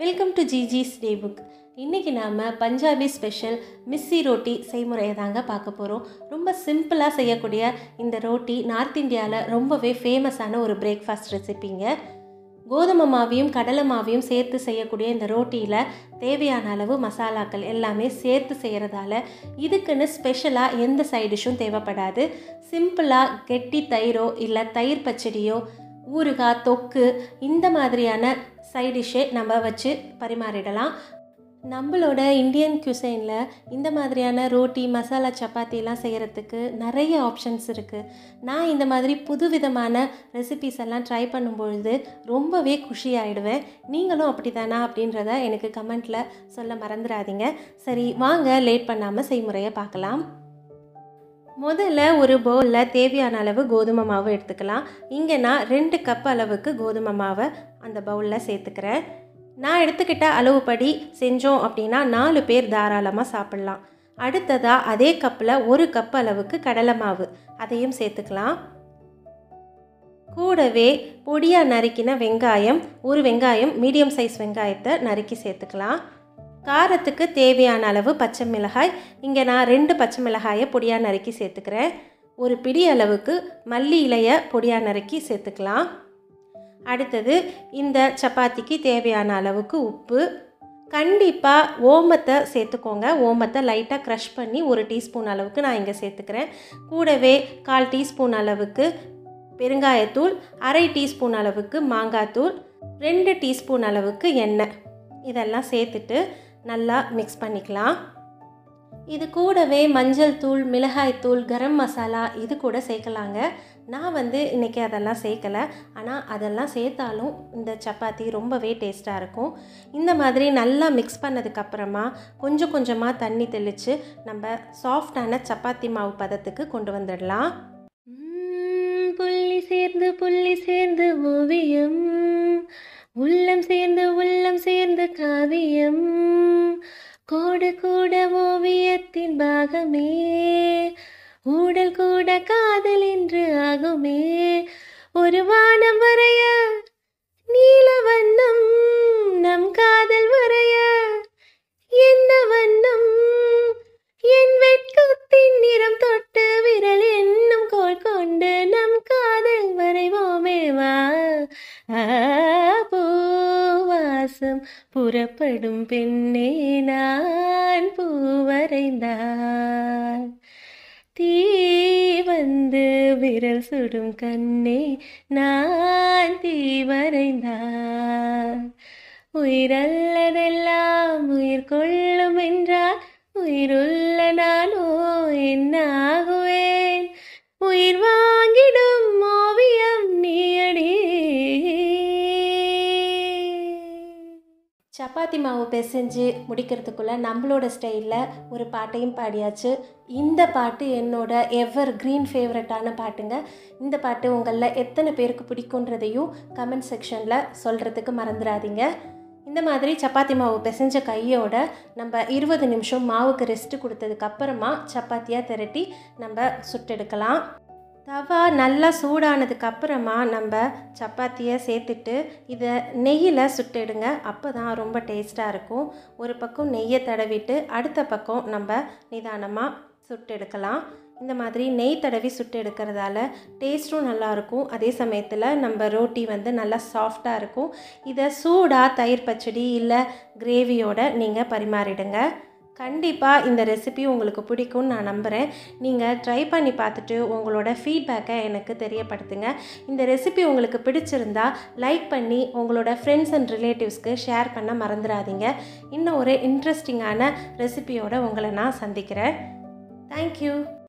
Welcome to JiJi's Daybook. இன்றைக்கி நாம் Punjabi special மிஸ்ஸி roti செய்முறையை தாங்க பார்க்க போகிறோம். ரொம்ப சிம்பிளாக செய்யக்கூடிய இந்த ரோட்டி நார்த் இந்தியாவில் ரொம்பவே ஃபேமஸான ஒரு பிரேக்ஃபாஸ்ட் ரெசிபிங்க. கோதுமை மாவையும் கடலை மாவையும் சேர்த்து செய்யக்கூடிய இந்த ரோட்டியில் தேவையான அளவு மசாலாக்கள் எல்லாமே சேர்த்து செய்கிறதால இதுக்குன்னு ஸ்பெஷலாக எந்த சைட் டிஷ்ஷும் தேவைப்படாது. சிம்பிளாக கெட்டி தயிரோ இல்லை தயிர் பச்சடியோ ஊறுகாய் தொக்கு இந்த மாதிரியான சைட் டிஷ்ஷே நம்ம வச்சு பரிமாறிடலாம். நம்மளோட இந்தியன் குசைனில் இந்த மாதிரியான ரோட்டி மசாலா சப்பாத்திலாம் செய்கிறதுக்கு நிறைய ஆப்ஷன்ஸ் இருக்குது. நான் இந்த மாதிரி புதுவிதமான ரெசிபீஸ் எல்லாம் ட்ரை பண்ணும்பொழுது ரொம்பவே குஷியாகிடுவேன். நீங்களும் அப்படி தானா அப்படின்றத எனக்கு கமெண்ட்டில் சொல்ல மறந்துடாதீங்க. சரி வாங்க லேட் பண்ணாமல் செய்முறையை பார்க்கலாம். முதல்ல ஒரு பவுலில் தேவையான அளவு கோதுமை மாவு எடுத்துக்கலாம். இங்கே நான் 2 கப் அளவுக்கு கோதுமை மாவை அந்த பவுலில் சேர்த்துக்கிறேன். நான் எடுத்துக்கிட்ட அளவுப்படி செஞ்சோம் அப்படின்னா 4 பேர் தாராளமாக சாப்பிட்லாம். அடுத்ததாக அதே கப்பில் 1 கப் அளவுக்கு கடலை மாவு அதையும் சேர்த்துக்கலாம். கூடவே பொடியாக நறுக்கின வெங்காயம், ஒரு வெங்காயம் மீடியம் சைஸ் வெங்காயத்தை நறுக்கி சேர்த்துக்கலாம். காரத்துக்கு தேவையான அளவு பச்சை மிளகாய், இங்கே நான் 2 பச்சை மிளகாயை பொடியாக நறுக்கி சேர்த்துக்கிறேன். ஒரு பிடி அளவுக்கு மல்லி இலையை பொடியாக நறுக்கி சேர்த்துக்கலாம். அடுத்தது இந்த சப்பாத்திக்கு தேவையான அளவுக்கு உப்பு. கண்டிப்பாக ஓமத்தை சேர்த்துக்கோங்க. ஓமத்தை லைட்டாக க்ரஷ் பண்ணி 1 டீஸ்பூன் அளவுக்கு நான் இங்கே சேர்த்துக்கிறேன். கூடவே 1/4 டீஸ்பூன் அளவுக்கு பெருங்காயத்தூள், 1/2 டீஸ்பூன் அளவுக்கு மாங்காய்த்தூள், 2 டீஸ்பூன் அளவுக்கு எண்ணெய் இதெல்லாம் சேர்த்துட்டு நல்லா மிக்ஸ் பண்ணிக்கலாம். இது கூடவே மஞ்சள் தூள், மிளகாய் தூள், கரம் மசாலா இது கூட சேர்க்கலாங்க. நான் இன்றைக்கி அதெல்லாம் சேர்க்கலை. ஆனால் அதெல்லாம் சேர்த்தாலும் இந்த சப்பாத்தி ரொம்பவே டேஸ்ட்டாக இருக்கும். இந்த மாதிரி நல்லா மிக்ஸ் பண்ணதுக்கப்புறமா கொஞ்சம் கொஞ்சமாக தண்ணி தெளித்து நம்ம சாஃப்டான சப்பாத்தி மாவு பதத்துக்கு கொண்டு வந்துடலாம். புள்ளி சேர்ந்து ஓவியம், உள்ளம் சேர்ந்து காவியம், கோடு கூட ஓவியத்தின் பாகமே, ஊடல் கூட காதல் என்று ஆகுமே, ஒரு வானம் வரைய நீல வண்ணம், நம் காதல் வரைய என்ன வண்ணம், என் வெட்கத்தின் நிறம் தொட்டு விரல் என்னும் கோல் கொண்டு நம் காதல் வரைவோமே வா. பூவாசம் புறப்படும் பெண்ணே நான் பூவரைந்தார், தீ வந்து விரல் சுடும் கண்ணே நான் தீ வரைந்தார், உயிரல்லதெல்லாம் உயிர் கொள்ளும் என்றால் உயிருள்ள நானோ என்னாகுவேன், உயிர் வாங்கிடும் ஓவியம் நீயடி. சப்பாத்தி மாவு பிசைஞ்சு முடிக்கிறதுக்குள்ளே நம்மளோட ஸ்டைலில் ஒரு பாட்டையும் பாடியாச்சு. இந்த பாட்டு என்னோட எவர் கிரீன் ஃபேவரட்டான பாட்டுங்க. இந்த பாட்டு உங்களில் எத்தனை பேருக்கு பிடிக்குன்றதையும் கமெண்ட் செக்ஷனில் சொல்கிறதுக்கு மறந்துடாதீங்க. இந்த மாதிரி சப்பாத்தி மாவு பிசைஞ்ச கையோட நம்ம 20 நிமிஷம் மாவுக்கு ரெஸ்ட்டு கொடுத்ததுக்கப்புறமா சப்பாத்தியாக திரட்டி நம்ம சுட்டெடுக்கலாம். தவா நல்லா சூடானதுக்கப்புறமா நம்ம சப்பாத்தியை சேர்த்துட்டு இதை நெய்யில் சுட்டெடுங்க. அப்போ தான் ரொம்ப டேஸ்ட்டாக இருக்கும். ஒரு பக்கம் நெய்யை தடவிட்டு அடுத்த பக்கம் நம்ம நிதானமாக சுட்டெடுக்கலாம். இந்த மாதிரி நெய் தடவி சுட்டு எடுக்கிறதால டேஸ்ட்டும் நல்லாயிருக்கும். அதே சமயத்தில் நம்ம ரோட்டி நல்லா சாஃப்டாக இருக்கும். இதை சூடாக தயிர் பச்சடி இல்லை கிரேவியோட நீங்கள் பரிமாறிடுங்க. கண்டிப்பாக இந்த ரெசிபி உங்களுக்கு பிடிக்கும்னு நான் நம்புகிறேன். நீங்கள் ட்ரை பண்ணி பார்த்துட்டு உங்களோட ஃபீட்பேக்கை எனக்கு தெரியப்படுத்துங்க. இந்த ரெசிபி உங்களுக்கு பிடிச்சிருந்தா லைக் பண்ணி உங்களோட ஃப்ரெண்ட்ஸ் அண்ட் ரிலேட்டிவ்ஸ்க்கு ஷேர் பண்ண மறந்துடாதீங்க. இன்னும் ஒரு இன்ட்ரெஸ்டிங்கான ரெசிபியோடு உங்களை நான் சந்திக்கிறேன். தேங்க்யூ.